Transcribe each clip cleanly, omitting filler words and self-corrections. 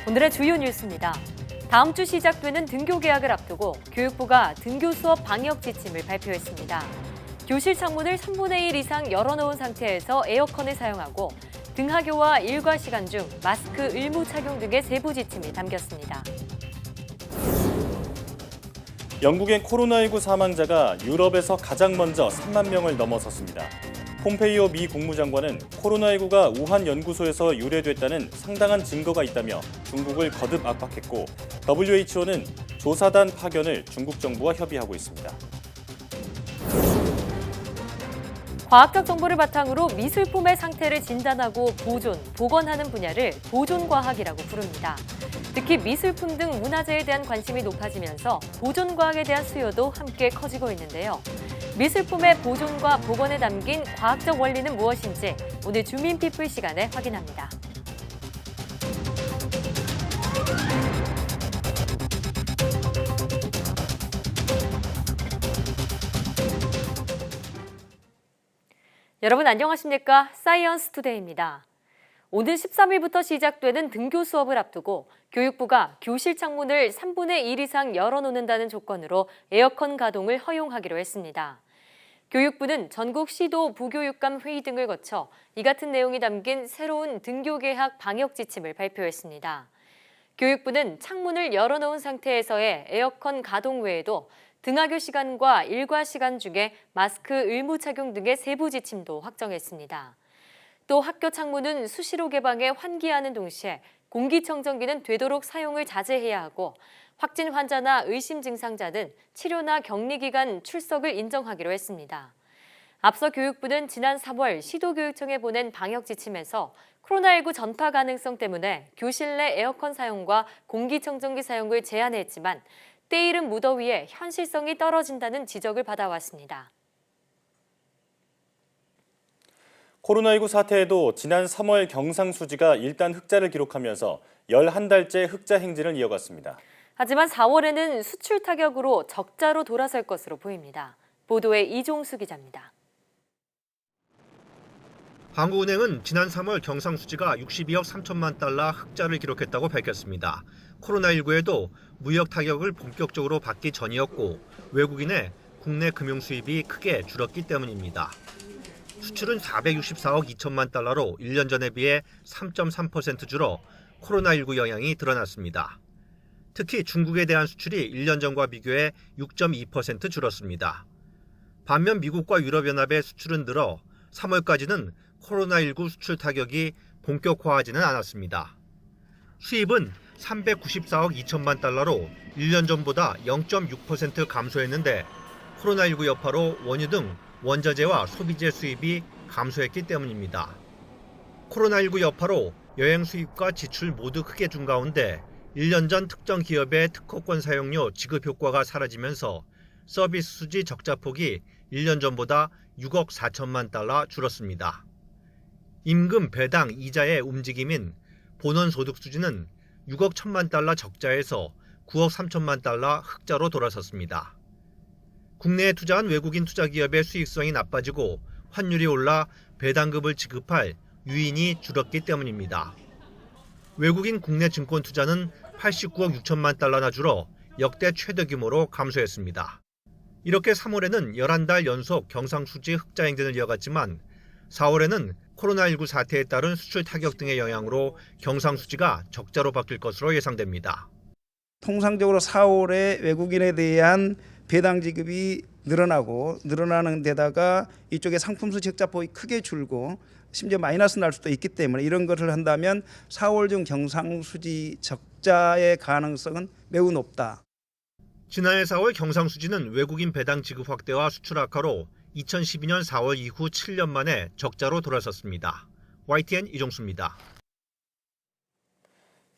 오늘의 주요 뉴스입니다. 다음 주 시작되는 등교 개학을 앞두고 교육부가 등교 수업 방역 지침을 발표했습니다. 교실 창문을 3분의 1 이상 열어놓은 상태에서 에어컨을 사용하고 등하교와 일과 시간 중 마스크 의무 착용 등의 세부 지침이 담겼습니다. 영국의 코로나19 사망자가 유럽에서 가장 먼저 3만 명을 넘어섰습니다. 폼페이오 미 국무장관은 코로나19가 우한 연구소에서 유래됐다는 상당한 증거가 있다며 중국을 거듭 압박했고 WHO는 조사단 파견을 중국 정부와 협의하고 있습니다. 과학적 정보를 바탕으로 미술품의 상태를 진단하고 보존, 복원하는 분야를 보존과학이라고 부릅니다. 특히 미술품 등 문화재에 대한 관심이 높아지면서 보존과학에 대한 수요도 함께 커지고 있는데요. 미술품의 보존과 복원에 담긴 과학적 원리는 무엇인지 오늘 주민피플 시간에 확인합니다. 여러분 안녕하십니까? 사이언스 투데이입니다. 오늘 13일부터 시작되는 등교 수업을 앞두고 교육부가 교실 창문을 3분의 1 이상 열어놓는다는 조건으로 에어컨 가동을 허용하기로 했습니다. 교육부는 전국 시도 부교육감 회의 등을 거쳐 이 같은 내용이 담긴 새로운 등교 개학 방역 지침을 발표했습니다. 교육부는 창문을 열어놓은 상태에서의 에어컨 가동 외에도 등하교 시간과 일과 시간 중에 마스크 의무 착용 등의 세부 지침도 확정했습니다. 또 학교 창문은 수시로 개방해 환기하는 동시에 공기청정기는 되도록 사용을 자제해야 하고 확진 환자나 의심 증상자는 치료나 격리 기간 출석을 인정하기로 했습니다. 앞서 교육부는 지난 3월 시도교육청에 보낸 방역 지침에서 코로나19 전파 가능성 때문에 교실 내 에어컨 사용과 공기청정기 사용을 제한했지만 때이른 무더위에 현실성이 떨어진다는 지적을 받아왔습니다. 코로나19 사태에도 지난 3월 경상수지가 일단 흑자를 기록하면서 11달째 흑자 행진을 이어갔습니다. 하지만 4월에는 수출 타격으로 적자로 돌아설 것으로 보입니다. 보도에 이종수 기자입니다. 한국은행은 지난 3월 경상수지가 62억 3천만 달러 흑자를 기록했다고 밝혔습니다. 코로나19에도 무역 타격을 본격적으로 받기 전이었고 외국인의 국내 금융 수입이 크게 줄었기 때문입니다. 수출은 464억 2천만 달러로 1년 전에 비해 3.3% 줄어 코로나19 영향이 드러났습니다. 특히 중국에 대한 수출이 1년 전과 비교해 6.2% 줄었습니다. 반면 미국과 유럽연합의 수출은 늘어 3월까지는 코로나19 수출 타격이 본격화하지는 않았습니다. 수입은 394억 2천만 달러로 1년 전보다 0.6% 감소했는데 코로나19 여파로 원유 등 원자재와 소비재 수입이 감소했기 때문입니다. 코로나19 여파로 여행 수입과 지출 모두 크게 준 가운데 1년 전 특정 기업의 특허권 사용료 지급 효과가 사라지면서 서비스 수지 적자폭이 1년 전보다 6억 4천만 달러 줄었습니다. 임금, 배당, 이자의 움직임인 본원 소득 수지는 6억 1천만 달러 적자에서 9억 3천만 달러 흑자로 돌아섰습니다. 국내에 투자한 외국인 투자기업의 수익성이 나빠지고 환율이 올라 배당급을 지급할 유인이 줄었기 때문입니다. 외국인 국내 증권 투자는 89억 6천만 달러나 줄어 역대 최대 규모로 감소했습니다. 이렇게 3월에는 11달 연속 경상수지 흑자 행진을 이어갔지만 4월에는 코로나19 사태에 따른 수출 타격 등의 영향으로 경상수지가 적자로 바뀔 것으로 예상됩니다. 통상적으로 4월에 외국인에 대한 배당 지급이 늘어나는 데다가 이쪽에 상품 수지 적자폭이 크게 줄고 심지어 마이너스 날 수도 있기 때문에 이런 것을 한다면 4월 중 경상수지 적자의 가능성은 매우 높다. 지난해 4월 경상수지는 외국인 배당 지급 확대와 수출 악화로 2012년 4월 이후 7년 만에 적자로 돌아섰습니다. YTN 이종수입니다.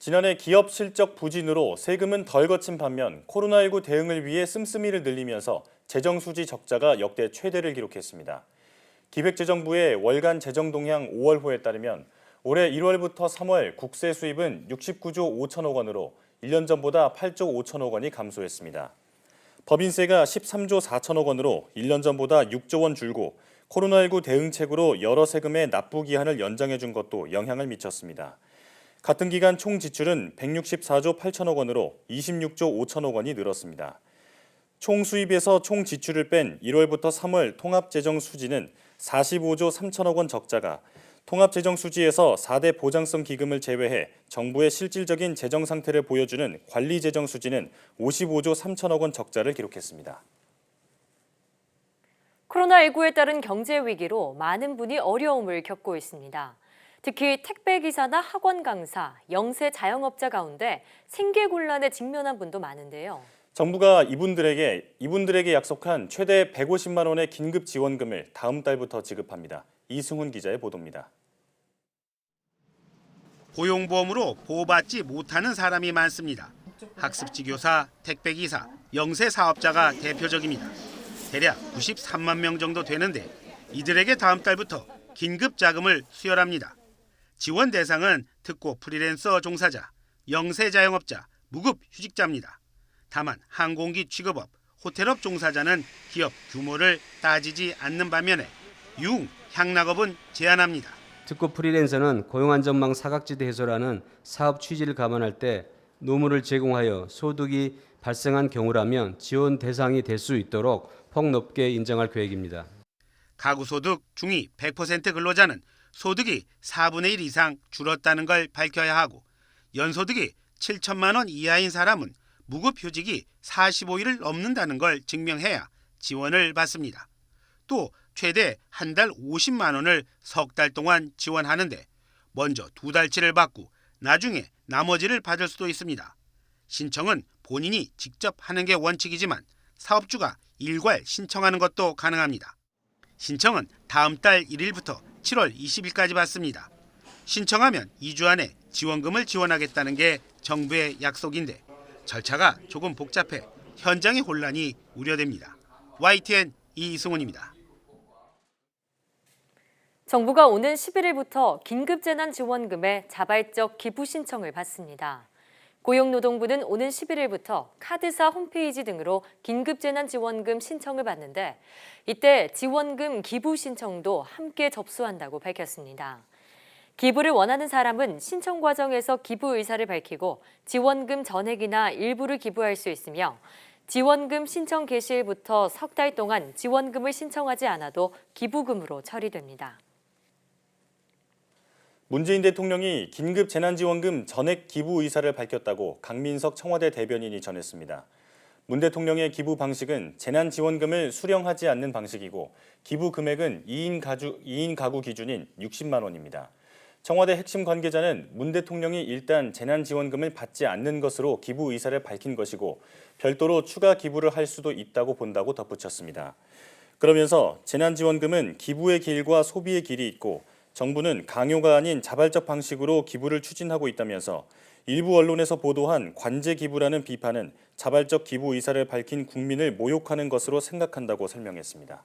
지난해 기업 실적 부진으로 세금은 덜 거친 반면 코로나19 대응을 위해 씀씀이를 늘리면서 재정수지 적자가 역대 최대를 기록했습니다. 기획재정부의 월간 재정동향 5월호에 따르면 올해 1월부터 3월 국세 수입은 69조 5천억 원으로 1년 전보다 8조 5천억 원이 감소했습니다. 법인세가 13조 4천억 원으로 1년 전보다 6조 원 줄고 코로나19 대응책으로 여러 세금의 납부 기한을 연장해 준 것도 영향을 미쳤습니다. 같은 기간 총 지출은 164조 8천억 원으로 26조 5천억 원이 늘었습니다. 총 수입에서 총 지출을 뺀 1월부터 3월 통합재정 수지는 45조 3천억 원 적자가 통합재정 수지에서 4대 보장성 기금을 제외해 정부의 실질적인 재정 상태를 보여주는 관리재정 수지는 55조 3천억 원 적자를 기록했습니다. 코로나19에 따른 경제 위기로 많은 분이 어려움을 겪고 있습니다. 특히 택배기사나 학원 강사, 영세 자영업자 가운데 생계곤란에 직면한 분도 많은데요. 정부가 이분들에게 약속한 최대 150만 원의 긴급 지원금을 다음 달부터 지급합니다. 이승훈 기자의 보도입니다. 고용보험으로 보호받지 못하는 사람이 많습니다. 학습지 교사, 택배기사, 영세 사업자가 대표적입니다. 대략 93만 명 정도 되는데 이들에게 다음 달부터 긴급 자금을 수혈합니다. 지원 대상은 특고 프리랜서 종사자, 영세 자영업자, 무급 휴직자입니다. 다만 항공기 취급업, 호텔업 종사자는 기업 규모를 따지지 않는 반면에 융, 향락업은 제한합니다. 특고 프리랜서는 고용안전망 사각지대 해소라는 사업 취지를 감안할 때 노무를 제공하여 소득이 발생한 경우라면 지원 대상이 될 수 있도록 폭넓게 인정할 계획입니다. 가구소득 중위 100% 근로자는 소득이 4분의 1 이상 줄었다는 걸 밝혀야 하고 연소득이 7천만 원 이하인 사람은 무급휴직이 45일을 넘는다는 걸 증명해야 지원을 받습니다. 또 최대 한 달 50만 원을 석 달 동안 지원하는데 먼저 2달치를 받고 나중에 나머지를 받을 수도 있습니다. 신청은 본인이 직접 하는 게 원칙이지만 사업주가 일괄 신청하는 것도 가능합니다. 신청은 다음 달 1일부터 7월 20일까지 받습니다. 신청하면 2주 안에 지원금을 지원하겠다는 게 정부의 약속인데 절차가 조금 복잡해 현장의 혼란이 우려됩니다. YTN 이승훈입니다. 정부가 오는 11일부터 긴급재난지원금의 자발적 기부 신청을 받습니다. 고용노동부는 오는 11일부터 카드사 홈페이지 등으로 긴급재난지원금 신청을 받는데 이때 지원금 기부 신청도 함께 접수한다고 밝혔습니다. 기부를 원하는 사람은 신청 과정에서 기부 의사를 밝히고 지원금 전액이나 일부를 기부할 수 있으며 지원금 신청 개시일부터 석 달 동안 지원금을 신청하지 않아도 기부금으로 처리됩니다. 문재인 대통령이 긴급 재난지원금 전액 기부 의사를 밝혔다고 강민석 청와대 대변인이 전했습니다. 문 대통령의 기부 방식은 재난지원금을 수령하지 않는 방식이고 기부 금액은 2인 가구 기준인 60만 원입니다. 청와대 핵심 관계자는 문 대통령이 일단 재난지원금을 받지 않는 것으로 기부 의사를 밝힌 것이고 별도로 추가 기부를 할 수도 있다고 본다고 덧붙였습니다. 그러면서 재난지원금은 기부의 길과 소비의 길이 있고 정부는 강요가 아닌 자발적 방식으로 기부를 추진하고 있다면서 일부 언론에서 보도한 관제 기부라는 비판은 자발적 기부 의사를 밝힌 국민을 모욕하는 것으로 생각한다고 설명했습니다.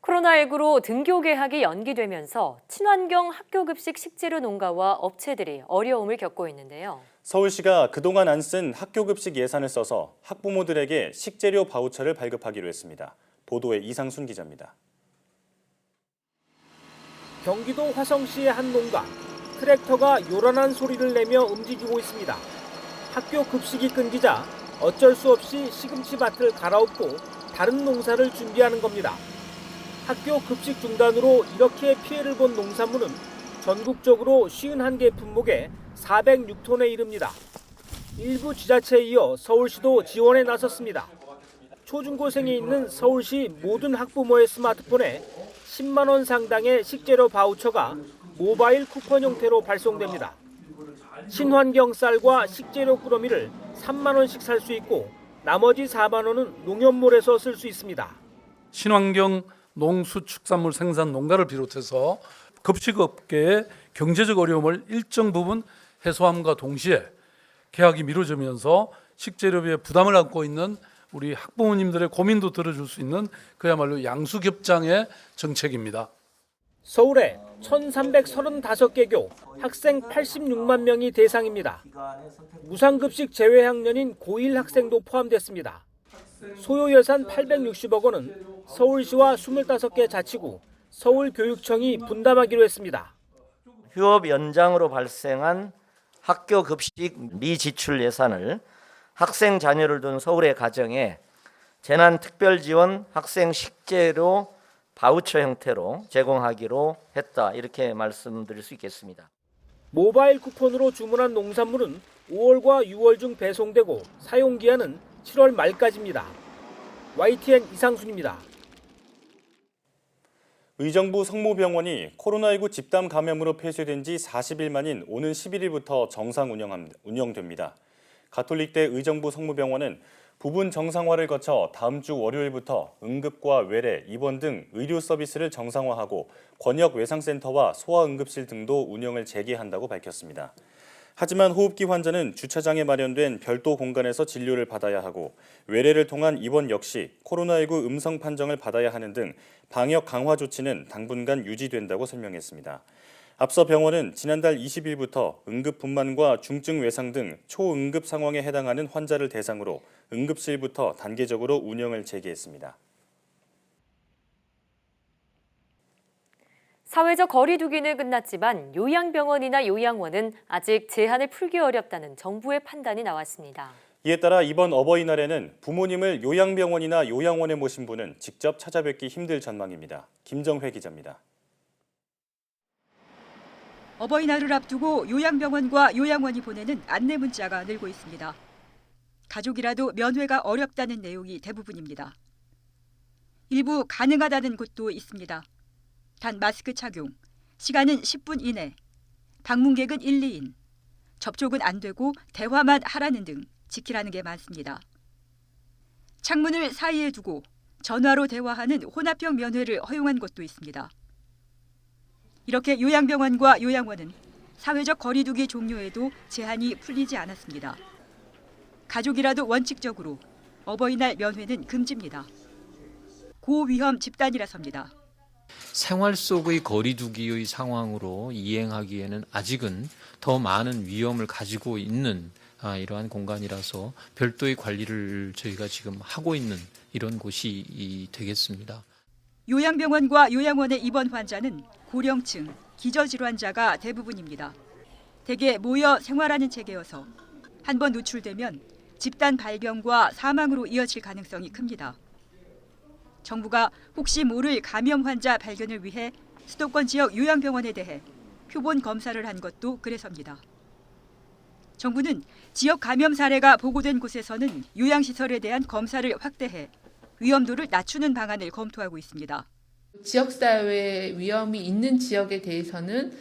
코로나19로 등교 개학이 연기되면서 친환경 학교급식 식재료 농가와 업체들이 어려움을 겪고 있는데요. 서울시가 그동안 안 쓴 학교급식 예산을 써서 학부모들에게 식재료 바우처를 발급하기로 했습니다. 보도에 이상순 기자입니다. 경기도 화성시의 한 농가, 트랙터가 요란한 소리를 내며 움직이고 있습니다. 학교 급식이 끊기자 어쩔 수 없이 시금치 밭을 갈아엎고 다른 농사를 준비하는 겁니다. 학교 급식 중단으로 이렇게 피해를 본 농산물은 전국적으로 51개 품목에 406톤에 이릅니다. 일부 지자체에 이어 서울시도 지원에 나섰습니다. 초중고생이 있는 서울시 모든 학부모의 스마트폰에 10만 원 상당의 식재료 바우처가 모바일 쿠폰 형태로 발송됩니다. 친환경 쌀과 식재료 꾸러미를 3만 원씩 살 수 있고 나머지 4만 원은 농협몰에서 쓸 수 있습니다. 친환경 농수축산물 생산 농가를 비롯해서 급식업계의 경제적 어려움을 일정 부분 해소함과 동시에 개학이 미뤄지면서 식재료비에 부담을 안고 있는 우리 학부모님들의 고민도 들어줄 수 있는 그야말로 양수겹장의 정책입니다. 서울에 1,335개교, 학생 86만 명이 대상입니다. 무상급식 제외 학년인 고1 학생도 포함됐습니다. 소요 예산 860억 원은 서울시와 25개 자치구, 서울교육청이 분담하기로 했습니다. 휴업 연장으로 발생한 학교 급식 미지출 예산을 학생 자녀를 둔 서울의 가정에 재난특별지원 학생 식재료 바우처 형태로 제공하기로 했다. 이렇게 말씀드릴 수 있겠습니다. 모바일 쿠폰으로 주문한 농산물은 5월과 6월 중 배송되고 사용기한은 7월 말까지입니다. YTN 이상순입니다. 의정부 성모병원이 코로나19 집단 감염으로 폐쇄된 지 40일 만인 오는 11일부터 정상 운영됩니다. 가톨릭대 의정부 성모병원은 부분 정상화를 거쳐 다음 주 월요일부터 응급과 외래, 입원 등 의료 서비스를 정상화하고 권역 외상센터와 소아응급실 등도 운영을 재개한다고 밝혔습니다. 하지만 호흡기 환자는 주차장에 마련된 별도 공간에서 진료를 받아야 하고 외래를 통한 입원 역시 코로나19 음성 판정을 받아야 하는 등 방역 강화 조치는 당분간 유지된다고 설명했습니다. 앞서 병원은 지난달 20일부터 응급분만과 중증 외상 등 초응급 상황에 해당하는 환자를 대상으로 응급실부터 단계적으로 운영을 재개했습니다. 사회적 거리 두기는 끝났지만 요양병원이나 요양원은 아직 제한을 풀기 어렵다는 정부의 판단이 나왔습니다. 이에 따라 이번 어버이날에는 부모님을 요양병원이나 요양원에 모신 분은 직접 찾아뵙기 힘들 전망입니다. 김정회 기자입니다. 어버이날을 앞두고 요양병원과 요양원이 보내는 안내 문자가 늘고 있습니다. 가족이라도 면회가 어렵다는 내용이 대부분입니다. 일부 가능하다는 곳도 있습니다. 단 마스크 착용, 시간은 10분 이내, 방문객은 1, 2인, 접촉은 안 되고 대화만 하라는 등 지키라는 게 많습니다. 창문을 사이에 두고 전화로 대화하는 혼합형 면회를 허용한 곳도 있습니다. 이렇게 요양병원과 요양원은 사회적 거리두기 종료에도 제한이 풀리지 않았습니다. 가족이라도 원칙적으로 어버이날 면회는 금지입니다. 고위험 집단이라서입니다. 생활 속의 거리두기의 상황으로 이행하기에는 아직은 더 많은 위험을 가지고 있는 이러한 공간이라서 별도의 관리를 저희가 지금 하고 있는 이런 곳이 되겠습니다. 요양병원과 요양원의 입원 환자는 고령층, 기저질환자가 대부분입니다. 대개 모여 생활하는 체계여서 한 번 노출되면 집단 발병과 사망으로 이어질 가능성이 큽니다. 정부가 혹시 모를 감염 환자 발견을 위해 수도권 지역 요양병원에 대해 표본 검사를 한 것도 그래서입니다. 정부는 지역 감염 사례가 보고된 곳에서는 요양시설에 대한 검사를 확대해 위험도를 낮추는 방안을 검토하고 있습니다. 지역사회 위험이 있는 지역에 대해서는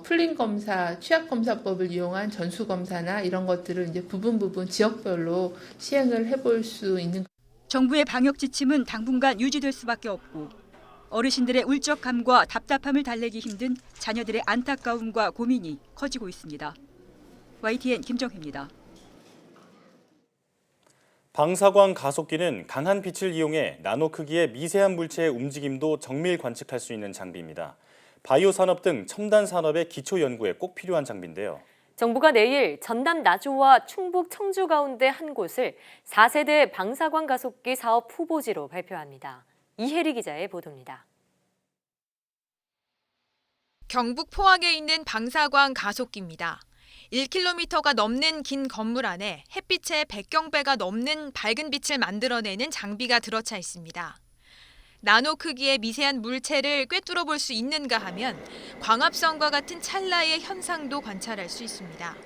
풀림 검사, 취약검사법을 이용한 전수검사나 이런 것들을 이제 부분 지역별로 시행을 해볼 수 있는. 정부의 방역 지침은 당분간 유지될 수밖에 없고 어르신들의 울적함과 답답함을 달래기 힘든 자녀들의 안타까움과 고민이 커지고 있습니다. YTN 김정희입니다. 방사광 가속기는 강한 빛을 이용해 나노 크기의 미세한 물체의 움직임도 정밀 관측할 수 있는 장비입니다. 바이오 산업 등 첨단 산업의 기초 연구에 꼭 필요한 장비인데요. 정부가 내일 전남 나주와 충북 청주 가운데 한 곳을 4세대 방사광 가속기 사업 후보지로 발표합니다. 이혜리 기자의 보도입니다. 경북 포항에 있는 방사광 가속기입니다. 1km가 넘는 긴 건물 안에 햇빛의 100경배가 넘는 밝은 빛을 만들어내는 장비가 들어차 있습니다. 나노 크기의 미세한 물체를 꿰뚫어 볼 수 있는가 하면 광합성과 같은 찰나의 현상도 관찰할 수 있습니다.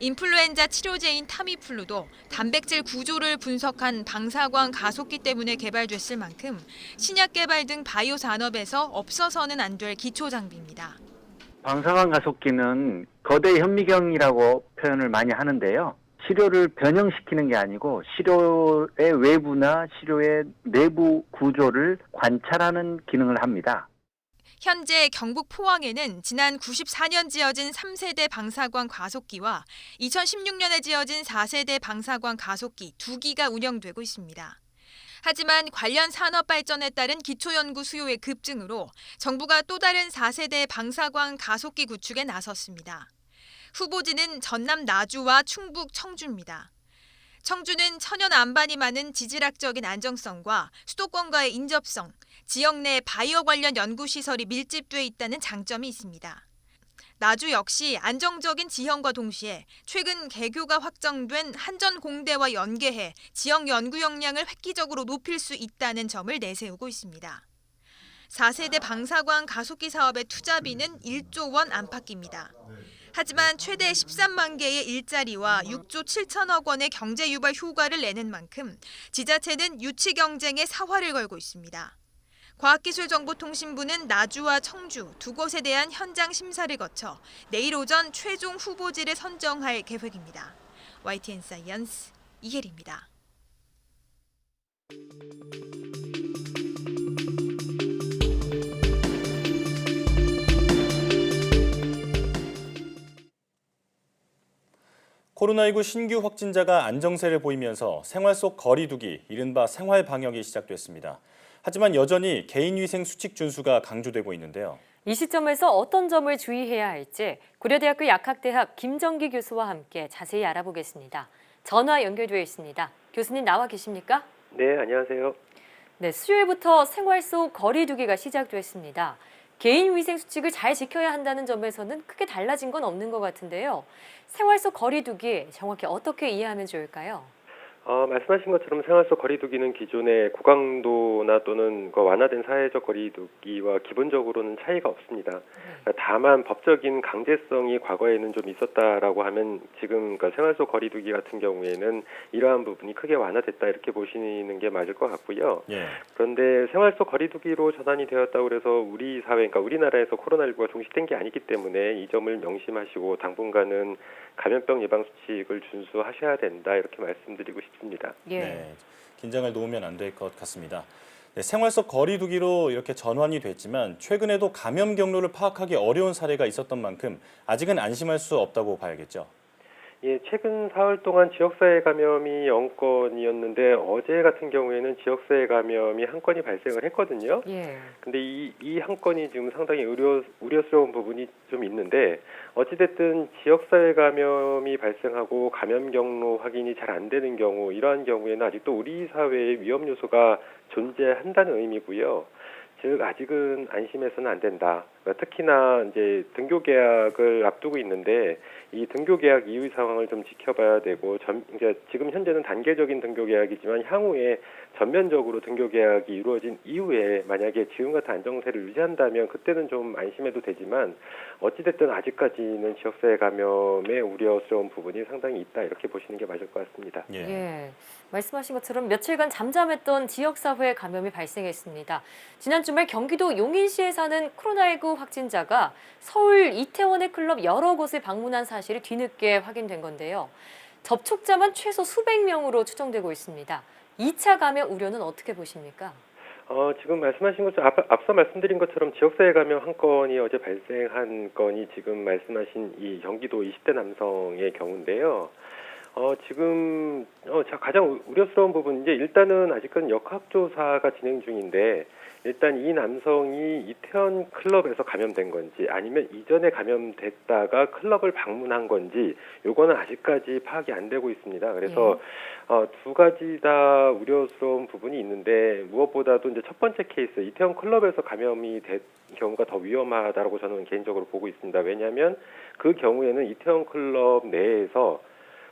인플루엔자 치료제인 타미플루도 단백질 구조를 분석한 방사광 가속기 때문에 개발됐을 만큼 신약 개발 등 바이오 산업에서 없어서는 안 될 기초 장비입니다. 방사광 가속기는 거대 현미경이라고 표현을 많이 하는데요. 시료를 변형시키는 게 아니고 시료의 외부나 시료의 내부 구조를 관찰하는 기능을 합니다. 현재 경북 포항에는 지난 94년 지어진 3세대 방사광 가속기와 2016년에 지어진 4세대 방사광 가속기 2기가 운영되고 있습니다. 하지만 관련 산업 발전에 따른 기초연구 수요의 급증으로 정부가 또 다른 4세대 방사광 가속기 구축에 나섰습니다. 후보지는 전남 나주와 충북 청주입니다. 청주는 천연 안반이 많은 지질학적인 안정성과 수도권과의 인접성, 지역 내 바이오 관련 연구시설이 밀집돼 있다는 장점이 있습니다. 나주 역시 안정적인 지형과 동시에 최근 개교가 확정된 한전공대와 연계해 지역 연구 역량을 획기적으로 높일 수 있다는 점을 내세우고 있습니다. 4세대 방사광 가속기 사업의 투자비는 1조 원 안팎입니다. 하지만 최대 13만 개의 일자리와 6조 7천억 원의 경제 유발 효과를 내는 만큼 지자체는 유치 경쟁에 사활을 걸고 있습니다. 과학기술정보통신부는 나주와 청주 두 곳에 대한 현장 심사를 거쳐 내일 오전 최종 후보지를 선정할 계획입니다. YTN 사이언스 이혜리입니다. 코로나19 신규 확진자가 안정세를 보이면서 생활 속 거리 두기, 이른바 생활 방역이 시작됐습니다. 하지만 여전히 개인위생 수칙 준수가 강조되고 있는데요. 이 시점에서 어떤 점을 주의해야 할지 고려대학교 약학대학 김정기 교수와 함께 자세히 알아보겠습니다. 전화 연결되어 있습니다. 교수님 나와 계십니까? 네, 안녕하세요. 네, 수요일부터 생활 속 거리 두기가 시작됐습니다. 개인위생 수칙을 잘 지켜야 한다는 점에서는 크게 달라진 건 없는 것 같은데요. 생활 속 거리 두기 정확히 어떻게 이해하면 좋을까요? 말씀하신 것처럼 생활 속 거리두기는 기존의 고강도나 또는 완화된 사회적 거리두기와 기본적으로는 차이가 없습니다. 다만 법적인 강제성이 과거에는 좀 있었다라고 하면 지금 생활 속 거리두기 같은 경우에는 이러한 부분이 크게 완화됐다 이렇게 보시는 게 맞을 것 같고요. 예. 그런데 생활 속 거리두기로 전환이 되었다고 해서 우리 사회, 그러니까 우리나라에서 코로나19가 종식된 게 아니기 때문에 이 점을 명심하시고 당분간은 감염병 예방 수칙을 준수하셔야 된다 이렇게 말씀드리고 싶습니다. 예. 네, 긴장을 놓으면 안 될 것 같습니다. 네, 생활 속 거리 두기로 이렇게 전환이 됐지만 최근에도 감염 경로를 파악하기 어려운 사례가 있었던 만큼 아직은 안심할 수 없다고 봐야겠죠. 예, 최근 사흘 동안 지역사회 감염이 0건이었는데 어제 같은 경우에는 지역사회 감염이 한 건이 발생을 했거든요. 예. 근데 이 한 건이 지금 상당히 우려스러운 부분이 좀 있는데 어찌됐든 지역사회 감염이 발생하고 감염 경로 확인이 잘 안 되는 경우, 이러한 경우에는 아직도 우리 사회에 위험 요소가 존재한다는 의미고요. 즉 아직은 안심해서는 안 된다. 특히나 이제 등교 계약을 앞두고 있는데 이 등교 계약 이후 상황을 좀 지켜봐야 되고 이제 지금 현재는 단계적인 등교 계약이지만 향후에 전면적으로 등교 계약이 이루어진 이후에 만약에 지금 같은 안정세를 유지한다면 그때는 좀 안심해도 되지만 어찌됐든 아직까지는 지역사회 감염의 우려스러운 부분이 상당히 있다 이렇게 보시는 게 맞을 것 같습니다. 예. 예. 말씀하신 것처럼 며칠간 잠잠했던 지역사회 감염이 발생했습니다. 지난 주말 경기도 용인시에 사는 코로나19 확진자가 서울 이태원의 클럽 여러 곳을 방문한 사실이 뒤늦게 확인된 건데요. 접촉자만 최소 수백 명으로 추정되고 있습니다. 2차 감염 우려는 어떻게 보십니까? 지금 말씀하신 것처럼 앞서 말씀드린 것처럼 지역사회 감염 한 건이 어제 발생한 건이 지금 말씀하신 이 경기도 20대 남성의 경우인데요. 지금 가장 우려스러운 부분은 이제 일단은 아직은 역학조사가 진행 중인데 일단 이 남성이 이태원 클럽에서 감염된 건지 아니면 이전에 감염됐다가 클럽을 방문한 건지 요거는 아직까지 파악이 안 되고 있습니다. 그래서 두 가지 다 우려스러운 부분이 있는데 무엇보다도 이제 첫 번째 케이스 이태원 클럽에서 감염이 된 경우가 더 위험하다고 저는 개인적으로 보고 있습니다. 왜냐하면 그 경우에는 이태원 클럽 내에서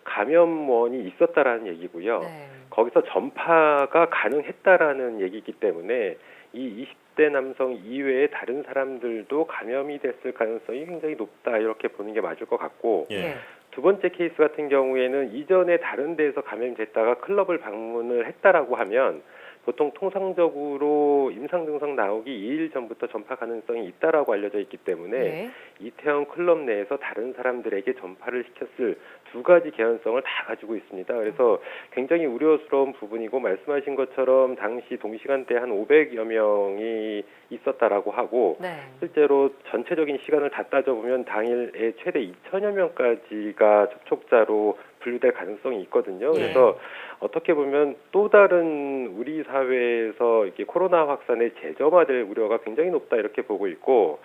감염원이 있었다라는 얘기고요. 네. 거기서 전파가 가능했다라는 얘기이기 때문에 이 20대 남성 이외의 다른 사람들도 감염이 됐을 가능성이 굉장히 높다 이렇게 보는 게 맞을 것 같고 예. 두 번째 케이스 같은 경우에는 이전에 다른 데에서 감염이 됐다가 클럽을 방문을 했다라고 하면 보통 통상적으로 임상 증상 나오기 2일 전부터 전파 가능성이 있다라고 알려져 있기 때문에 네. 이태원 클럽 내에서 다른 사람들에게 전파를 시켰을 두 가지 개연성을 다 가지고 있습니다. 그래서 굉장히 우려스러운 부분이고 말씀하신 것처럼 당시 동시간대에 한 500여 명이 있었다라고 하고 네. 실제로 전체적인 시간을 다 따져보면 당일에 최대 2천여 명까지가 접촉자로 분류될 가능성이 있거든요. 그래서 어떻게 보면 또 다른 우리 사회에서 이렇게 코로나 확산에 재점화될 우려가 굉장히 높다 이렇게 보고 있고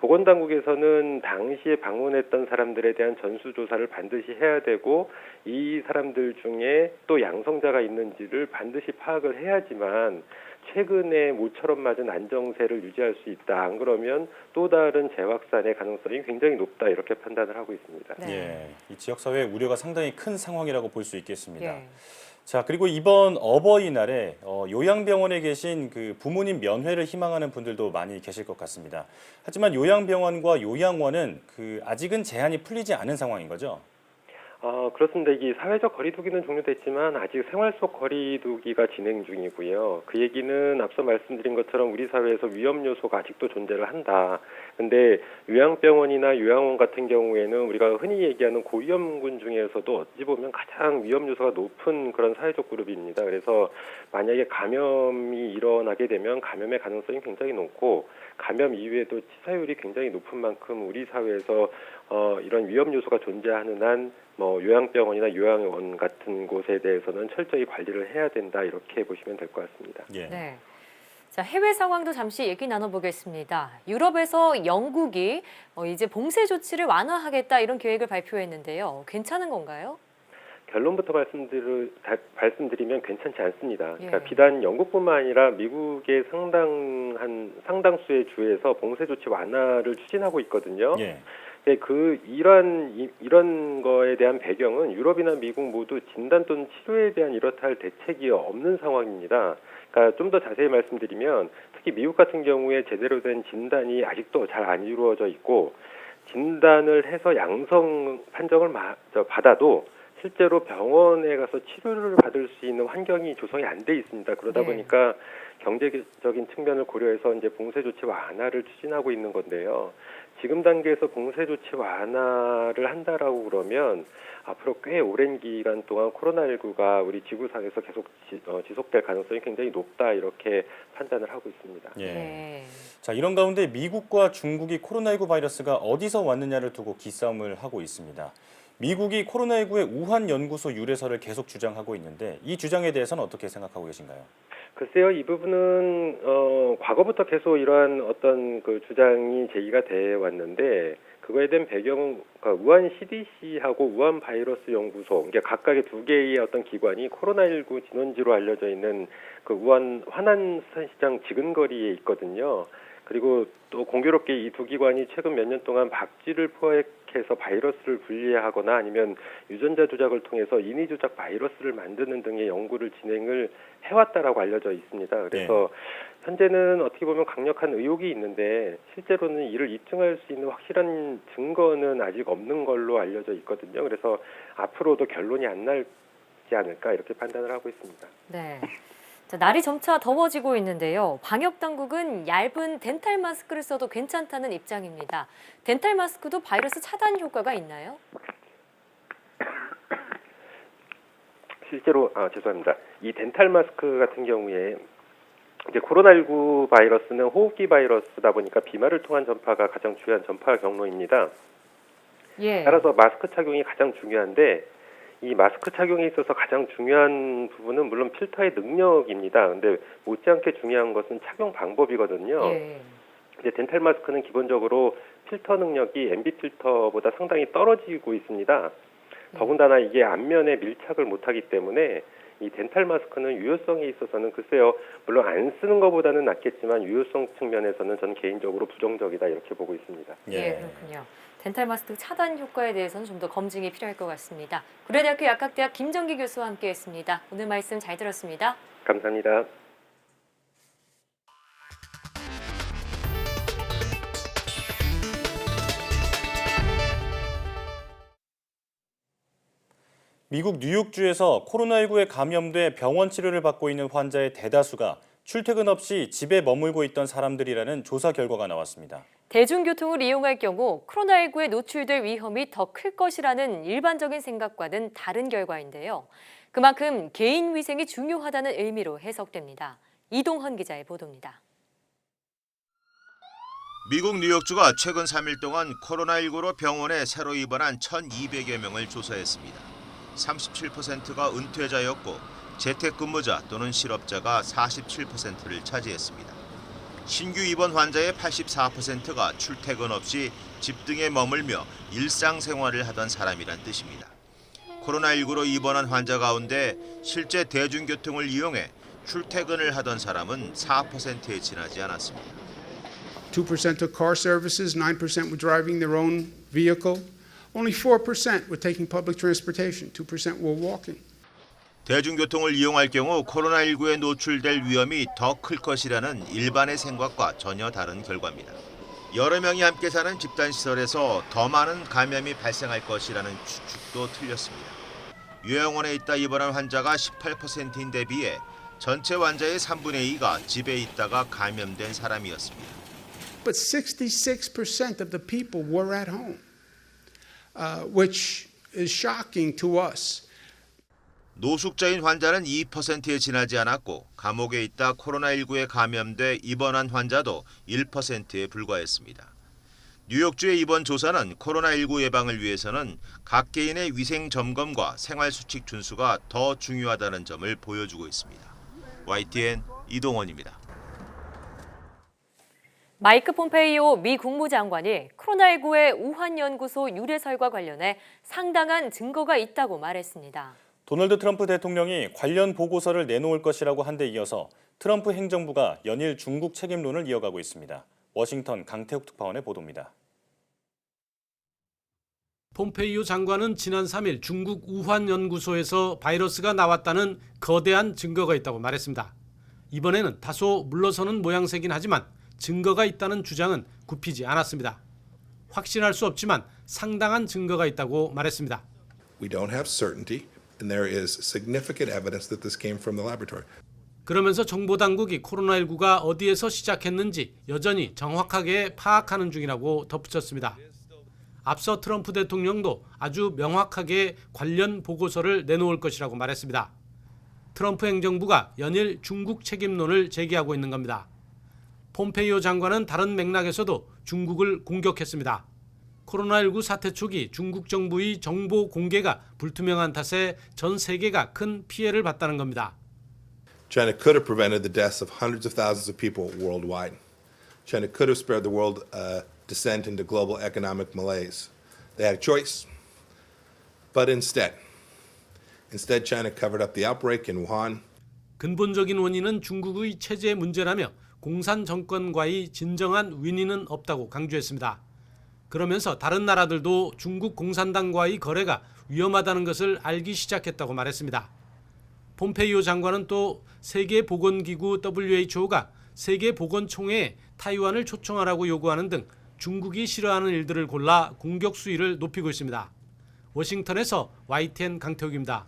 보건당국에서는 당시에 방문했던 사람들에 대한 전수조사를 반드시 해야 되고 이 사람들 중에 또 양성자가 있는지를 반드시 파악을 해야지만 최근에 모처럼 맞은 안정세를 유지할 수 있다. 안 그러면 또 다른 재확산의 가능성이 굉장히 높다. 이렇게 판단을 하고 있습니다. 예, 이 지역사회 우려가 상당히 큰 상황이라고 볼 수 있겠습니다. 예. 자, 그리고 이번 어버이날에 요양병원에 계신 그 부모님 면회를 희망하는 분들도 많이 계실 것 같습니다. 하지만 요양병원과 요양원은 아직은 제한이 풀리지 않은 상황인 거죠? 그렇습니다. 이게 사회적 거리두기는 종료됐지만 아직 생활 속 거리두기가 진행 중이고요. 그 얘기는 앞서 말씀드린 것처럼 우리 사회에서 위험 요소가 아직도 존재를 한다. 근데 요양병원이나 요양원 같은 경우에는 우리가 흔히 얘기하는 고위험군 중에서도 어찌 보면 가장 위험 요소가 높은 그런 사회적 그룹입니다. 그래서 만약에 감염이 일어나게 되면 감염의 가능성이 굉장히 높고 감염 이후에도 치사율이 굉장히 높은 만큼 우리 사회에서 이런 위험 요소가 존재하는 한 요양병원이나 요양원 같은 곳에 대해서는 철저히 관리를 해야 된다 이렇게 보시면 될 것 같습니다. 예. 네. 자, 해외 상황도 잠시 얘기 나눠보겠습니다. 유럽에서 영국이 이제 봉쇄 조치를 완화하겠다 이런 계획을 발표했는데요. 괜찮은 건가요? 결론부터 말씀드리면 괜찮지 않습니다. 그러니까 예. 비단 영국뿐만 아니라 미국의 상당수의 주에서 봉쇄 조치 완화를 추진하고 있거든요. 예. 네, 이런 거에 대한 배경은 유럽이나 미국 모두 진단 또는 치료에 대한 이렇다 할 대책이 없는 상황입니다. 그러니까 좀 더 자세히 말씀드리면 특히 미국 같은 경우에 제대로 된 진단이 아직도 잘 안 이루어져 있고 진단을 해서 양성 판정을 받아도 실제로 병원에 가서 치료를 받을 수 있는 환경이 조성이 안 돼 있습니다. 그러다 보니까 경제적인 측면을 고려해서 이제 봉쇄 조치 완화를 추진하고 있는 건데요. 지금 단계에서 봉쇄 조치 완화를 한다라고 그러면 앞으로 꽤 오랜 기간 동안 코로나19가 우리 지구상에서 계속 지속될 가능성이 굉장히 높다 이렇게 판단을 하고 있습니다. 예. 네. 자, 이런 가운데 미국과 중국이 코로나19 바이러스가 어디서 왔느냐를 두고 기싸움을 하고 있습니다. 미국이 코로나19의 우한 연구소 유래설을 계속 주장하고 있는데 이 주장에 대해서는 어떻게 생각하고 계신가요? 글쎄요, 이 부분은 과거부터 계속 이러한 어떤 그 주장이 제기가 돼 왔는데 그거에 대한 배경은 그러니까 우한 CDC하고 우한 바이러스 연구소, 그러니까 각각의 두 개의 어떤 기관이 코로나19 진원지로 알려져 있는 그 우한 화난수산시장 지근거리에 있거든요. 그리고 또 공교롭게 이 두 기관이 최근 몇 년 동안 박쥐를 포획해서 바이러스를 분리하거나 아니면 유전자 조작을 통해서 인위 조작 바이러스를 만드는 등의 연구를 진행을 해왔다라고 알려져 있습니다. 그래서 현재는 어떻게 보면 강력한 의혹이 있는데 실제로는 이를 입증할 수 있는 확실한 증거는 아직 없는 걸로 알려져 있거든요. 그래서 앞으로도 결론이 안 나지 않을까 이렇게 판단을 하고 있습니다. 네. 자, 날이 점차 더워지고 있는데요. 방역 당국은 얇은 덴탈 마스크를 써도 괜찮다는 입장입니다. 덴탈 마스크도 바이러스 차단 효과가 있나요? 실제로 죄송합니다. 이 덴탈 마스크 같은 경우에 이제 코로나19 바이러스는 호흡기 바이러스다 보니까 비말을 통한 전파가 가장 중요한 전파 경로입니다. 예. 따라서 마스크 착용이 가장 중요한데 이 마스크 착용에 있어서 가장 중요한 부분은 물론 필터의 능력입니다. 근데 못지않게 중요한 것은 착용 방법이거든요. 예. 이제 덴탈 마스크는 기본적으로 필터 능력이 MB 필터보다 상당히 떨어지고 있습니다. 더군다나 이게 앞면에 밀착을 못하기 때문에 이 덴탈 마스크는 유효성에 있어서는 글쎄요, 물론 안 쓰는 것보다는 낫겠지만 유효성 측면에서는 저는 개인적으로 부정적이다 이렇게 보고 있습니다. 예, 그렇군요. 덴탈 마스크 차단 효과에 대해서는 좀 더 검증이 필요할 것 같습니다. 고려대학교 약학대학 김정기 교수와 함께했습니다. 오늘 말씀 잘 들었습니다. 감사합니다. 미국 뉴욕주에서 코로나19에 감염돼 병원 치료를 받고 있는 환자의 대다수가 출퇴근 없이 집에 머물고 있던 사람들이라는 조사 결과가 나왔습니다. 대중교통을 이용할 경우 코로나19에 노출될 위험이 더 클 것이라는 일반적인 생각과는 다른 결과인데요. 그만큼 개인 위생이 중요하다는 의미로 해석됩니다. 이동헌 기자의 보도입니다. 미국 뉴욕주가 최근 3일 동안 코로나19로 병원에 새로 입원한 1,200여 명을 조사했습니다. 37%가 은퇴자였고 재택근무자 또는 실업자가 47%를 차지했습니다. 신규 입원 환자의 84%가 출퇴근 없이 집 등에 머물며 일상생활을 하던 사람이란 뜻입니다. 코로나19로 입원한 환자 가운데 실제 대중교통을 이용해 출퇴근을 하던 사람은 4%에 지나지 않았습니다. 2% took car services, 9% were driving their own vehicle. Only 4% were taking public transportation, 2% were walking. 대중교통을 이용할 경우 코로나19에 노출될 위험이 더 클 것이라는 일반의 생각과 전혀 다른 결과입니다. 여러 명이 함께 사는 집단시설에서 더 많은 감염이 발생할 것이라는 추측도 틀렸습니다. 요양원에 있다 입원한 환자가 18%인 데 비해 전체 환자의 3분의 2가 집에 있다가 감염된 사람이었습니다. But 66% of the people were at home, which is shocking to us. 노숙자인 환자는 2%에 지나지 않았고 감옥에 있다 코로나19에 감염돼 입원한 환자도 1%에 불과했습니다. 뉴욕주의 이번 조사는 코로나19 예방을 위해서는 각 개인의 위생 점검과 생활수칙 준수가 더 중요하다는 점을 보여주고 있습니다. YTN 이동원입니다. 마이크 폼페이오 미 국무장관이 코로나19의 우한 연구소 유래설과 관련해 상당한 증거가 있다고 말했습니다. 도널드 트럼프 대통령이 관련 보고서를 내놓을 것이라고 한 데 이어서 트럼프 행정부가 연일 중국 책임론을 이어가고 있습니다. 워싱턴 강태욱 특파원의 보도입니다. 폼페이오 장관은 지난 3일 중국 우한 연구소에서 바이러스가 나왔다는 거대한 증거가 있다고 말했습니다. 이번에는 다소 물러서는 모양새긴 하지만 증거가 있다는 주장은 굽히지 않았습니다. 확신할 수 없지만 상당한 증거가 있다고 말했습니다. We don't have certainty. And there is significant evidence that this came from the laboratory. 그러면서 정보당국이 코로나19가 어디에서 시작했는지 여전히 정확하게 파악하는 중이라고 덧붙였습니다. 앞서 트럼프 대통령도 아주 명확하게 관련 보고서를 내놓을 것이라고 말했습니다. 트럼프 행정부가 연일 중국 책임론을 제기하고 있는 겁니다. 폼페이오 장관은 다른 맥락에서도 중국을 공격했습니다. 코로나19 사태 초기 중국 정부의 정보 공개가 불투명한 탓에 전 세계가 큰 피해를 봤다는 겁니다. China could have prevented the deaths of hundreds of thousands of people worldwide. China could have spared the world a descent into global economic malaise. They had a choice, but instead China covered up the outbreak in Wuhan. 근본적인 원인은 중국의 체제 문제라며 공산 정권과의 진정한 윈윈은 없다고 강조했습니다. 그러면서 다른 나라들도 중국 공산당과의 거래가 위험하다는 것을 알기 시작했다고 말했습니다. 폼페이오 장관은 또 세계보건기구 WHO가 세계보건총회에 타이완을 초청하라고 요구하는 등 중국이 싫어하는 일들을 골라 공격 수위를 높이고 있습니다. 워싱턴에서 YTN 강태욱입니다.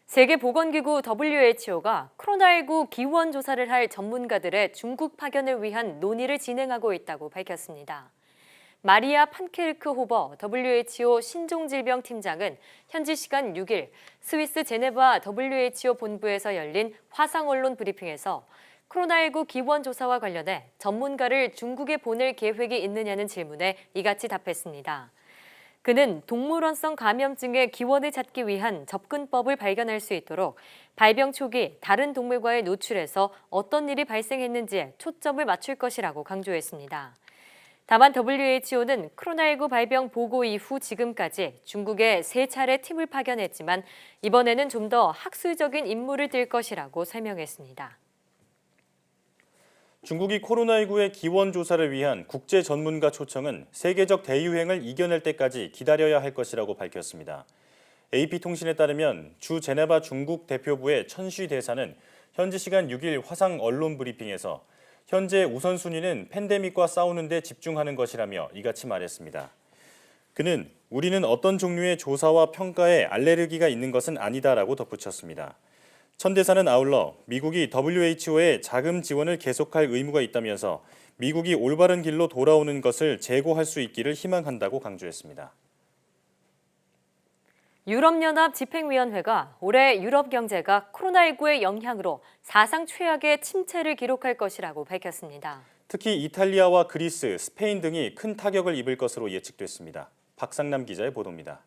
세계보건기구 WHO가 코로나19 기원 조사를 할 전문가들의 중국 파견을 위한 논의를 진행하고 있다고 밝혔습니다. 마리아 판케르크 호버 WHO 신종질병팀장은 현지 시간 6일 스위스 제네바 WHO 본부에서 열린 화상 언론 브리핑에서 코로나19 기원 조사와 관련해 전문가를 중국에 보낼 계획이 있느냐는 질문에 이같이 답했습니다. 그는 동물원성 감염증의 기원을 찾기 위한 접근법을 발견할 수 있도록 발병 초기 다른 동물과의 노출에서 어떤 일이 발생했는지에 초점을 맞출 것이라고 강조했습니다. 다만 WHO는 코로나19 발병 보고 이후 지금까지 중국에 3차례 팀을 파견했지만 이번에는 좀 더 학술적인 임무를 띨 것이라고 설명했습니다. 중국이 코로나19의 기원 조사를 위한 국제 전문가 초청은 세계적 대유행을 이겨낼 때까지 기다려야 할 것이라고 밝혔습니다. AP통신에 따르면 주 제네바 중국 대표부의 천쉬 대사는 현지 시간 6일 화상 언론 브리핑에서 현재 우선순위는 팬데믹과 싸우는 데 집중하는 것이라며 이같이 말했습니다. 그는 우리는 어떤 종류의 조사와 평가에 알레르기가 있는 것은 아니다라고 덧붙였습니다. 천 대사는 아울러 미국이 WHO에 자금 지원을 계속할 의무가 있다면서 미국이 올바른 길로 돌아오는 것을 재고할 수 있기를 희망한다고 강조했습니다. 유럽연합 집행위원회가 올해 유럽 경제가 코로나19의 영향으로 사상 최악의 침체를 기록할 것이라고 밝혔습니다. 특히 이탈리아와 그리스, 스페인 등이 큰 타격을 입을 것으로 예측됐습니다. 박상남 기자의 보도입니다.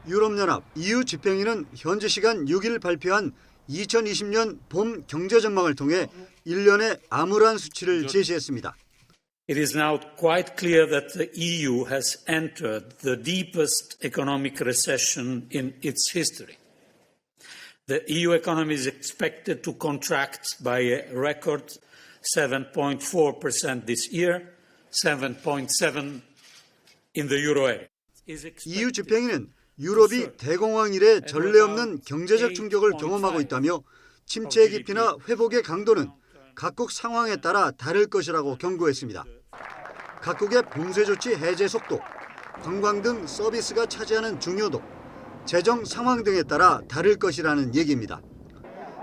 유럽연합 EU 집행위는 현지 시간 6일 발표한 2020년 봄 경제 전망을 통해 1년의 암울한 수치를 제시했습니다. It is now quite clear that the EU has entered the deepest economic recession in its history. The EU economy is expected to contract by a record 7.4% this year, 7.7% in the euro area. EU 집행위는 유럽이 대공황 이래 전례 없는 경제적 충격을 경험하고 있다며 침체의 깊이나 회복의 강도는 각국 상황에 따라 다를 것이라고 경고했습니다. 각국의 봉쇄 조치 해제 속도, 관광 등 서비스가 차지하는 중요도, 재정 상황 등에 따라 다를 것이라는 얘기입니다.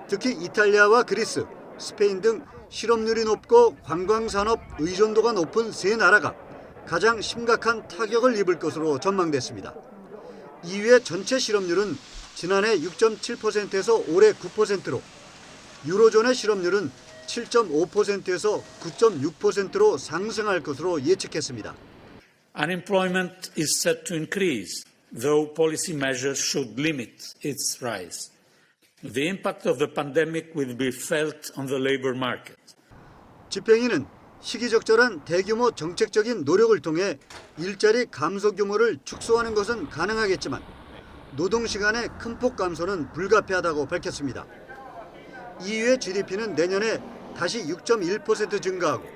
특히 이탈리아와 그리스, 스페인 등 실업률이 높고 관광산업 의존도가 높은 세 나라가 가장 심각한 타격을 입을 것으로 전망됐습니다. EU의 전체 실업률은 지난해 6.7%에서 올해 9%로, 유로존의 실업률은 7.5%에서 9.6%로 상승할 것으로 예측했습니다. Unemployment is set to increase, though policy measures should limit its rise. The impact of the pandemic will be felt on the labor market. 집행위는 시기적절한 대규모 정책적인 노력을 통해 일자리 감소 규모를 축소하는 것은 가능하겠지만 노동시간의 큰 폭 감소는 불가피하다고 밝혔습니다. EU의 GDP는 내년에 다시 6.1% 증가하고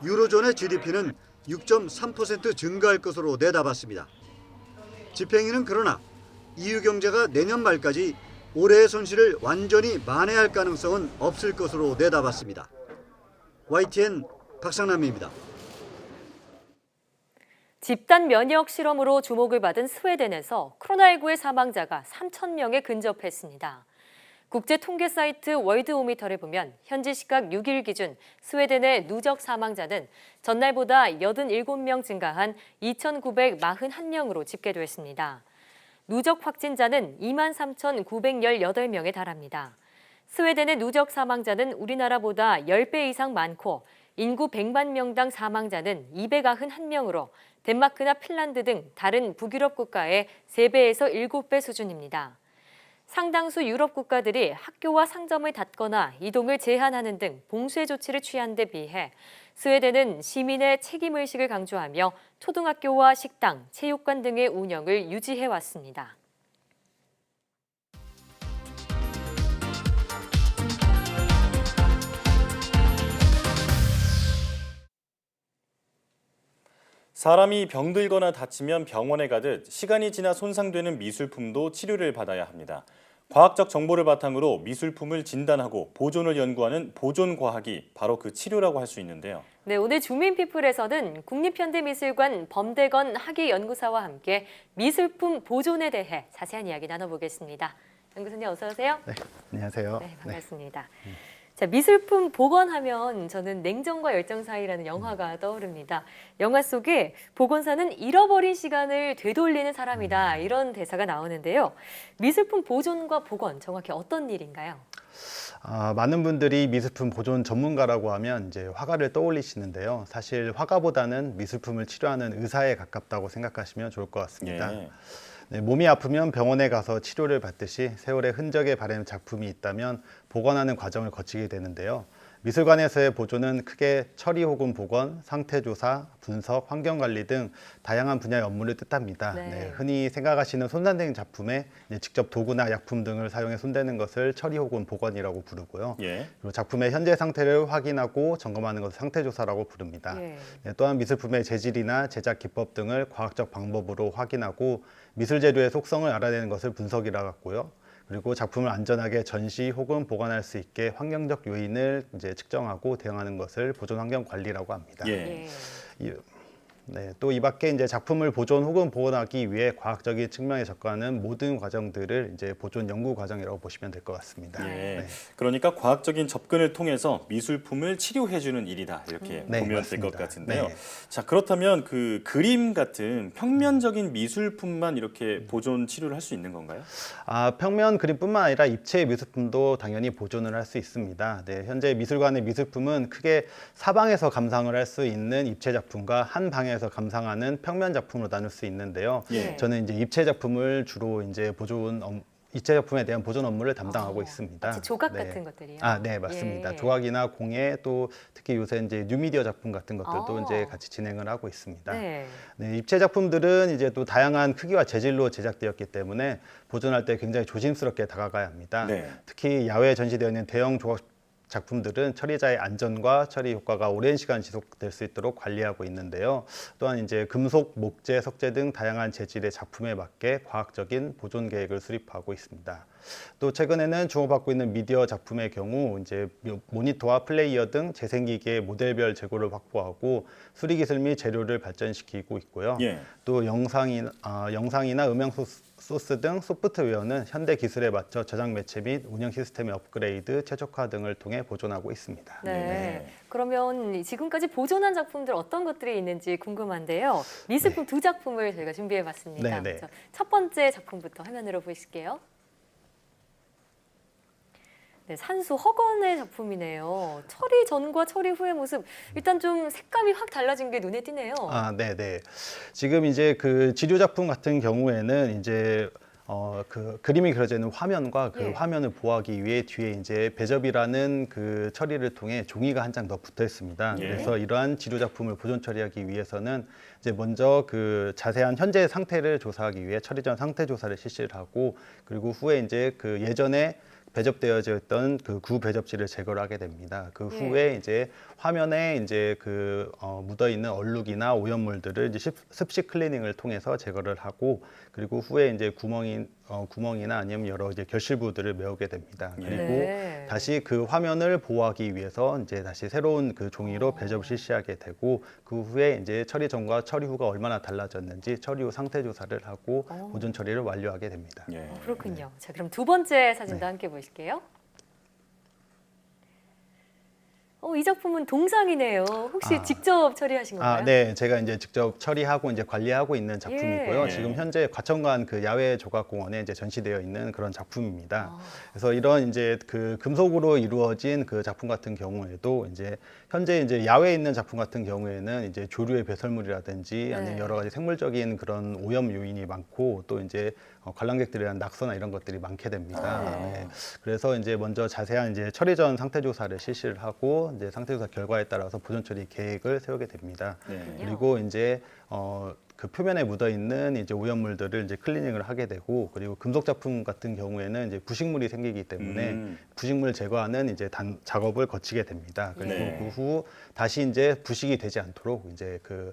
유로존의 GDP는 6.3% 증가할 것으로 내다봤습니다. 집행위는 그러나 EU 경제가 내년 말까지 올해의 손실을 완전히 만회할 가능성은 없을 것으로 내다봤습니다. YTN 박상남입니다. 집단 면역 실험으로 주목을 받은 스웨덴에서 코로나19의 사망자가 3,000명에 근접했습니다. 국제 통계 사이트 월드오미터를 보면 현지 시각 6일 기준 스웨덴의 누적 사망자는 전날보다 87명 증가한 2,941명으로 집계됐습니다. 누적 확진자는 23,918명에 달합니다. 스웨덴의 누적 사망자는 우리나라보다 10배 이상 많고 인구 100만 명당 사망자는 291명으로 덴마크나 핀란드 등 다른 북유럽 국가의 3배에서 7배 수준입니다. 상당수 유럽 국가들이 학교와 상점을 닫거나 이동을 제한하는 등 봉쇄 조치를 취한 데 비해 스웨덴은 시민의 책임의식을 강조하며 초등학교와 식당, 체육관 등의 운영을 유지해왔습니다. 사람이 병들거나 다치면 병원에 가듯 시간이 지나 손상되는 미술품도 치료를 받아야 합니다. 과학적 정보를 바탕으로 미술품을 진단하고 보존을 연구하는 보존과학이 바로 그 치료라고 할 수 있는데요. 네, 오늘 주민피플에서는 국립현대미술관 범대건 학예연구사와 함께 미술품 보존에 대해 자세한 이야기 나눠보겠습니다. 연구소님 어서 오세요. 네, 안녕하세요. 네, 반갑습니다. 자, 미술품 복원하면 저는 냉정과 열정 사이라는 영화가 떠오릅니다. 영화 속에 복원사는 잃어버린 시간을 되돌리는 사람이다 이런 대사가 나오는데요. 미술품 보존과 복원 정확히 어떤 일인가요? 많은 분들이 미술품 보존 전문가라고 하면 이제 화가를 떠올리시는데요. 사실 화가보다는 미술품을 치료하는 의사에 가깝다고 생각하시면 좋을 것 같습니다. 예. 네, 몸이 아프면 병원에 가서 치료를 받듯이 세월의 흔적에 바른 작품이 있다면 복원하는 과정을 거치게 되는데요. 미술관에서의 보존은 크게 처리 혹은 복원, 상태조사, 분석, 환경관리 등 다양한 분야의 업무를 뜻합니다. 네, 흔히 생각하시는 손상된 작품에 직접 도구나 약품 등을 사용해 손대는 것을 처리 혹은 복원이라고 부르고요. 그리고 작품의 현재 상태를 확인하고 점검하는 것을 상태조사라고 부릅니다. 네, 또한 미술품의 재질이나 제작 기법 등을 과학적 방법으로 확인하고 미술 재료의 속성을 알아내는 것을 분석이라고 하고요. 그리고 작품을 안전하게 전시 혹은 보관할 수 있게 환경적 요인을 이제 측정하고 대응하는 것을 보존 환경 관리라고 합니다. 네, 또 이 밖에 이제 작품을 보존 혹은 보관하기 위해 과학적인 측면에 접근하는 모든 과정들을 이제 보존 연구 과정이라고 보시면 될 것 같습니다. 네. 그러니까 과학적인 접근을 통해서 미술품을 치료해주는 일이다 이렇게 보면 될 것 같은데요. 자, 그렇다면 그 그림 같은 평면적인 미술품만 이렇게 보존 치료를 할 수 있는 건가요? 평면 그림뿐만 아니라 입체 미술품도 당연히 보존을 할 수 있습니다. 네, 현재 미술관의 미술품은 크게 사방에서 감상을 할 수 있는 입체 작품과 한 방에서 감상하는 평면 작품으로 나눌 수 있는데요. 저는 이제 입체 작품을 주로 이제 보존 입체 작품에 대한 보존 업무를 담당하고 있습니다. 마치 조각 네. 같은 것들이요. 네, 맞습니다. 예. 조각이나 공예 또 특히 요새 이제 뉴미디어 작품 같은 것들도 아. 이제 같이 진행을 하고 있습니다. 네. 네, 입체 작품들은 이제 또 다양한 크기와 재질로 제작되었기 때문에 보존할 때 굉장히 조심스럽게 다가가야 합니다. 네. 특히 야외에 전시되어 있는 대형 조각 작품들은 처리자의 안전과 처리 효과가 오랜 시간 지속될 수 있도록 관리하고 있는데요. 또한 이제 금속, 목재, 석재 등 다양한 재질의 작품에 맞게 과학적인 보존 계획을 수립하고 있습니다. 또 최근에는 주목받고 있는 미디어 작품의 경우 이제 모니터와 플레이어 등 재생기기의 모델별 재고를 확보하고 수리 기술 및 재료를 발전시키고 있고요. 예. 또 영상이나 음영 소스 등 소프트웨어는 현대 기술에 맞춰 저장 매체 및 운영 시스템의 업그레이드, 최적화 등을 통해 보존하고 있습니다. 네. 그러면 지금까지 보존한 작품들 어떤 것들이 있는지 궁금한데요. 미술품 두 작품을 저희가 준비해봤습니다. 네, 네. 첫 번째 작품부터 화면으로 보실게요. 네, 산수 허건의 작품이네요. 처리 전과 처리 후의 모습, 일단 좀 색감이 확 달라진 게 눈에 띄네요. 네. 지금 이제 그 지류 작품 같은 경우에는 이제 그 그림이 그려져 있는 화면과 그 예. 화면을 보호하기 위해 뒤에 이제 배접이라는 그 처리를 통해 종이가 한 장 더 붙어 있습니다. 예. 그래서 이러한 지류 작품을 보존 처리하기 위해서는 이제 먼저 그 자세한 현재 상태를 조사하기 위해 처리 전 상태 조사를 실시를 하고 그리고 후에 이제 그 예전에 배접되어져 있던 그 구 배접지를 제거를 하게 됩니다. 그 예. 후에 이제 화면에 이제 그 묻어 있는 얼룩이나 오염물들을 이제 습식 클리닝을 통해서 제거를 하고 그리고 후에 이제 구멍이나 아니면 여러 이제 결실부들을 메우게 됩니다. 그리고 네. 다시 그 화면을 보호하기 위해서 이제 다시 새로운 그 종이로 배접을 실시하게 되고 그 후에 이제 처리 전과 처리 후가 얼마나 달라졌는지 처리 후 상태 조사를 하고 보존 처리를 완료하게 됩니다. 예. 그렇군요. 자, 그럼 두 번째 사진도 함께 보실게요. 이 작품은 동상이네요. 혹시 직접 처리하신 건가요? 네, 제가 이제 직접 처리하고 이제 관리하고 있는 작품이고요. 예. 지금 현재 과천관 그 야외 조각공원에 이제 전시되어 있는 그런 작품입니다. 그래서 이런 이제 그 금속으로 이루어진 그 작품 같은 경우에도 이제 현재 이제 야외에 있는 작품 같은 경우에는 이제 조류의 배설물이라든지 아니면 여러 가지 생물적인 그런 오염 요인이 많고 또 이제 관람객들에 대한 낙서나 이런 것들이 많게 됩니다. 네. 그래서 이제 먼저 자세한 이제 처리 전 상태 조사를 실시를 하고 이제 상태 조사 결과에 따라서 보존 처리 계획을 세우게 됩니다. 네. 그리고 이제 그 표면에 묻어 있는 이제 오염물들을 이제 클리닝을 하게 되고 그리고 금속 작품 같은 경우에는 이제 부식물이 생기기 때문에 부식물 제거하는 이제 작업을 거치게 됩니다. 그리고 네. 그 후 다시 이제 부식이 되지 않도록 이제 그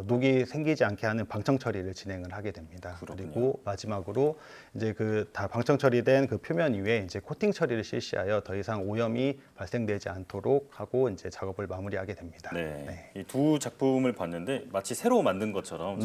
녹이 생기지 않게 하는 방청 처리를 진행을 하게 됩니다. 그렇군요. 그리고 마지막으로 이제 그 다 방청 처리된 그 표면 위에 이제 코팅 처리를 실시하여 더 이상 오염이 발생되지 않도록 하고 이제 작업을 마무리하게 됩니다. 네. 이 두 작품을 봤는데 마치 새로 만든 것처럼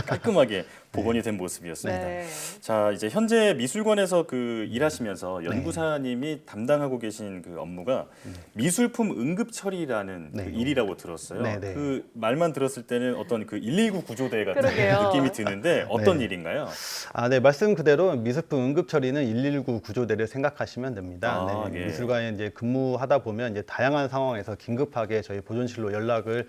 깔끔하게 복원이 된 모습이었습니다. 네. 자, 이제 현재 미술관에서 그 일하시면서 연구사님이 담당하고 계신 그 업무가 미술품 응급 처리라는 그 일이라고 들었어요. 네, 네. 그 말만 들었을 때는 어떤 그 119 구조대 같은 그러게요. 느낌이 드는데 어떤 네. 일인가요? 네, 말씀 그대로 미술품 응급 처리는 119 구조대를 생각하시면 됩니다. 예. 미술관에 이제 근무하다 보면 이제 다양한 상황에서 긴급하게 저희 보존실로 연락을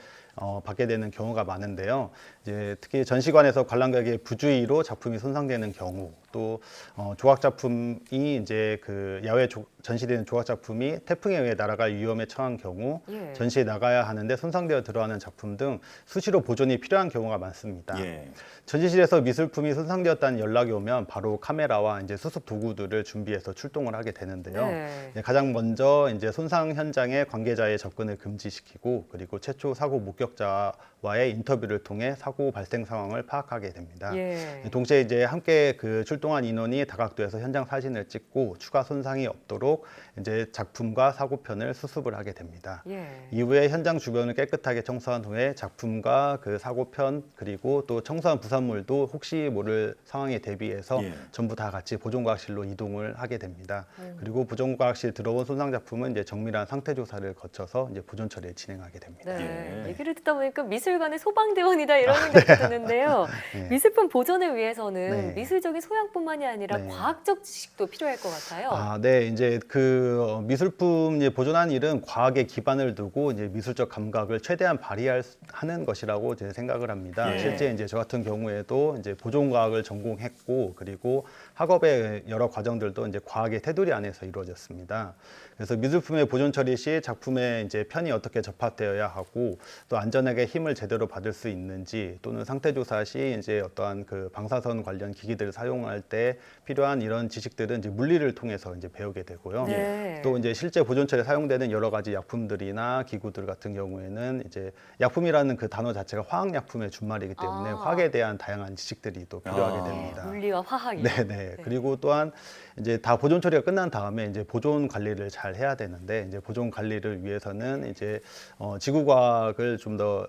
받게 되는 경우가 많은데요. 이제 특히 전시관에서 관람객의 부주의로 작품이 손상되는 경우, 또 조각 작품이 이제 그 야외 전시되는 조각 작품이 태풍에 의해 날아갈 위험에 처한 경우, 예. 전시에 전시에 나가야 하는데 손상되어 들어가는 작품 등 수시로 보존이 필요한 경우가 많습니다. 예. 전시실에서 미술품이 손상되었다는 연락이 오면 바로 카메라와 이제 수습 도구들을 준비해서 출동을 하게 되는데요. 네. 가장 먼저 이제 손상 현장에 관계자의 접근을 금지시키고 그리고 최초 사고 목격자와의 인터뷰를 통해 사고 발생 상황을 파악하게 됩니다. 예. 동시에 이제 함께 그 출동한 인원이 다각도에서 현장 사진을 찍고 추가 손상이 없도록 이제 작품과 사고편을 수습을 하게 됩니다. 예. 이후에 현장 주변을 깨끗하게 청소한 후에 작품과 그 사고편 그리고 또 청소한 부산물도 혹시 모를 상황에 대비해서 전부 다 같이 보존과학실로 이동을 하게 됩니다. 그리고 보존과학실 들어온 손상 작품은 이제 정밀한 상태 조사를 거쳐서 이제 보존 처리를 진행하게 됩니다. 네. 얘기를 듣다 보니까 미술관의 소방대원이다 이런 생각이 드는데요. 네. 미술품 보존을 위해서는 네. 미술적인 소양뿐만이 아니라 네. 과학적 지식도 필요할 것 같아요. 네, 이제 그 미술품 이제 보존하는 일은 과학에 기반을 두고 이제 미술적 감각을 최대한 발휘하는 것이라고 제 생각을 합니다. 예. 실제 이제 저 같은 경우에도 이제 보존 과학을 전공했고, 그리고 학업의 여러 과정들도 이제 과학의 테두리 안에서 이루어졌습니다. 그래서 미술품의 보존 처리 시 작품의 이제 편이 어떻게 접합되어야 하고, 또 안전하게 힘을 제대로 받을 수 있는지, 또는 상태 조사 시 이제 어떠한 그 방사선 관련 기기들을 사용할 때 필요한 이런 지식들은 이제 물리를 통해서 이제 배우게 되고요. 네. 또 이제 실제 보존 처리에 사용되는 여러 가지 약품들이나 기구들 같은 경우에는 이제 약품이라는 그 단어 자체가 화학약품의 준말이기 때문에 화학에 대한 다양한 지식들이 또 필요하게 됩니다. 물리와 화학이. 네. 그리고 또한 이제 다 보존 처리가 끝난 다음에 이제 보존 관리를 잘 해야 되는데, 이제 보존 관리를 위해서는 이제 지구과학을 좀 더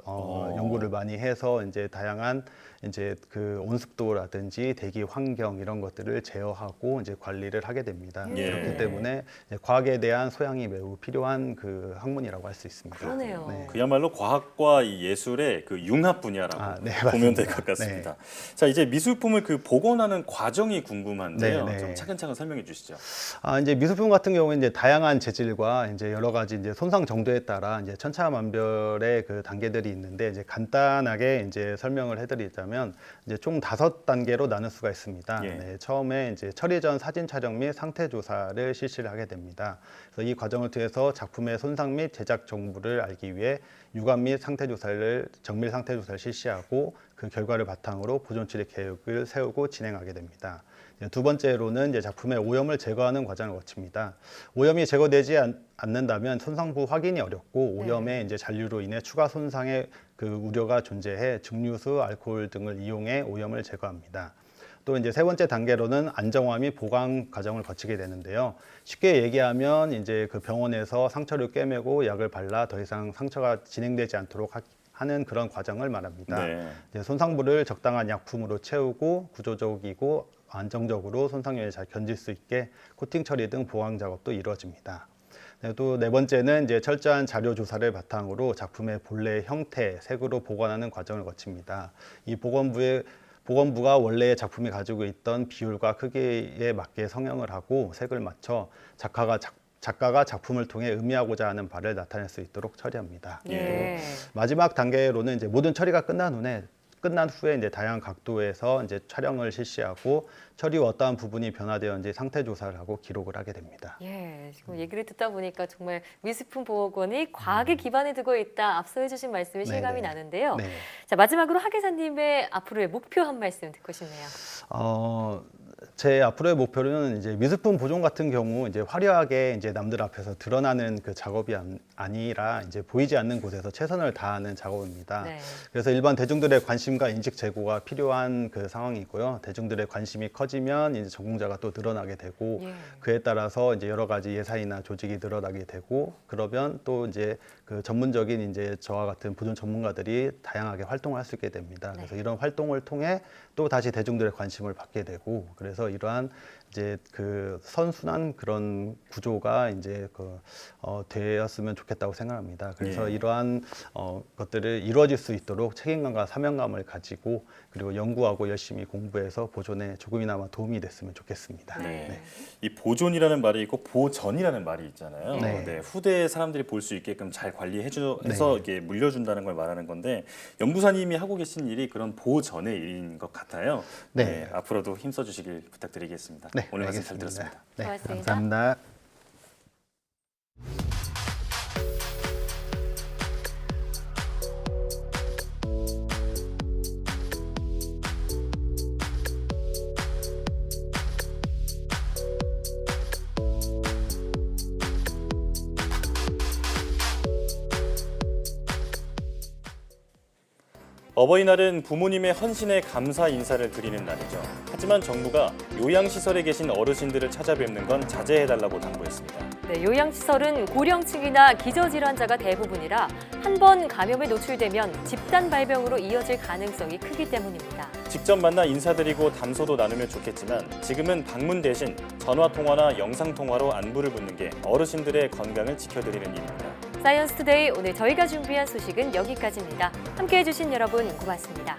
연구를 많이 해서 이제 다양한 이제 그 온습도라든지 대기 환경 이런 것들을 제어하고 이제 관리를 하게 됩니다. 예. 그렇기 때문에 이제 과학에 대한 소양이 매우 필요한 그 학문이라고 할 수 있습니다. 그러네요. 네. 그야말로 과학과 이 예술의 그 융합 분야라고 네, 보면 될 맞습니다. 것 같습니다. 자, 이제 미술품을 그 복원하는 과정이 궁금한데요. 네. 좀 차근차근 설명해 주시죠. 이제 미술품 같은 경우에 이제 다양한 재질과 이제 여러 가지 이제 손상 정도에 따라 이제 천차만별의 그 단계들이 있는데, 이제 간단하게 이제 설명을 해드리자면 이제 총 5단계로 나눌 수가 있습니다. 예. 네, 처음에 이제 처리 전 사진 촬영 및 상태 조사를 실시를 하게 됩니다. 그래서 이 과정을 통해서 작품의 손상 및 제작 정보를 알기 위해 유관 및 상태 조사를 정밀 상태 조사를 실시하고, 그 결과를 바탕으로 보존 처리 계획을 세우고 진행하게 됩니다. 두 번째로는 이제 작품의 오염을 제거하는 과정을 거칩니다. 오염이 제거되지 않는다면 손상부 확인이 어렵고, 오염의 이제 잔류로 인해 추가 손상의 그 우려가 존재해 증류수, 알코올 등을 이용해 오염을 제거합니다. 또 이제 세 번째 단계로는 안정화 및 보강 과정을 거치게 되는데요. 쉽게 얘기하면 이제 그 병원에서 상처를 꿰매고 약을 발라 더 이상 상처가 진행되지 않도록 하는 그런 과정을 말합니다. 네. 이제 손상부를 적당한 약품으로 채우고 구조적이고 안정적으로 손상률을 잘 견딜 수 있게 코팅 처리 등 보강 작업도 이루어집니다. 또 네 번째는 이제 철저한 자료 조사를 바탕으로 작품의 본래 형태, 색으로 복원하는 과정을 거칩니다. 이 복원부가 원래 작품이 가지고 있던 비율과 크기에 맞게 성형을 하고 색을 맞춰 작가가 작품을 통해 의미하고자 하는 바를 나타낼 수 있도록 처리합니다. 예. 마지막 단계로는 이제 모든 처리가 끝난 후에 이제 다양한 각도에서 이제 촬영을 실시하고 처리 후 어떠한 부분이 변화되었는지 상태 조사를 하고 기록을 하게 됩니다. 예, 지금 얘기를 듣다 보니까 정말 미술품 복원이 과학에 기반을 두고 있다. 앞서 해주신 말씀이 실감이 나는데요. 네. 자, 마지막으로 하 기자님의 앞으로의 목표 한 말씀 듣고 싶네요. 제 앞으로의 목표는 이제 미술품 보존 같은 경우 이제 화려하게 이제 남들 앞에서 드러나는 그 작업이 아니라 이제 보이지 않는 곳에서 최선을 다하는 작업입니다. 네. 그래서 일반 대중들의 관심과 인식 제고가 필요한 그 상황이고요. 대중들의 관심이 커지면 이제 전공자가 또 늘어나게 되고, 그에 따라서 이제 여러 가지 예산이나 조직이 늘어나게 되고, 그러면 또 이제 그 전문적인 이제 저와 같은 보존 전문가들이 다양하게 활동을 할 수 있게 됩니다. 그래서 이런 활동을 통해 또 다시 대중들의 관심을 받게 되고, 그래서 이러한 이제 그 선순환 그런 구조가 이제 되었으면 좋겠다고 생각합니다. 그래서 이러한 것들을 이루어질 수 있도록 책임감과 사명감을 가지고, 그리고 연구하고 열심히 공부해서 보존에 조금이나마 도움이 됐으면 좋겠습니다. 네. 이 보존이라는 말이 있고 보전이라는 말이 있잖아요. 네. 후대 사람들이 볼 수 있게끔 잘 관리해서 이렇게 물려준다는 걸 말하는 건데, 연구사님이 하고 계신 일이 그런 보전의 일인 것 같아요. 네. 앞으로도 힘써주시길 부탁드리겠습니다. 네, 오늘 말씀 알겠습니다. 잘 들었습니다. 네, 고맙습니다. 감사합니다. 어버이날은 부모님의 헌신에 감사 인사를 드리는 날이죠. 하지만 정부가 요양시설에 계신 어르신들을 찾아뵙는 건 자제해달라고 당부했습니다. 네, 요양시설은 고령층이나 기저질환자가 대부분이라 한 번 감염에 노출되면 집단 발병으로 이어질 가능성이 크기 때문입니다. 직접 만나 인사드리고 담소도 나누면 좋겠지만 지금은 방문 대신 전화통화나 영상통화로 안부를 묻는 게 어르신들의 건강을 지켜드리는 일입니다. 사이언스 투데이 오늘 저희가 준비한 소식은 여기까지입니다. 함께해 주신 여러분 고맙습니다.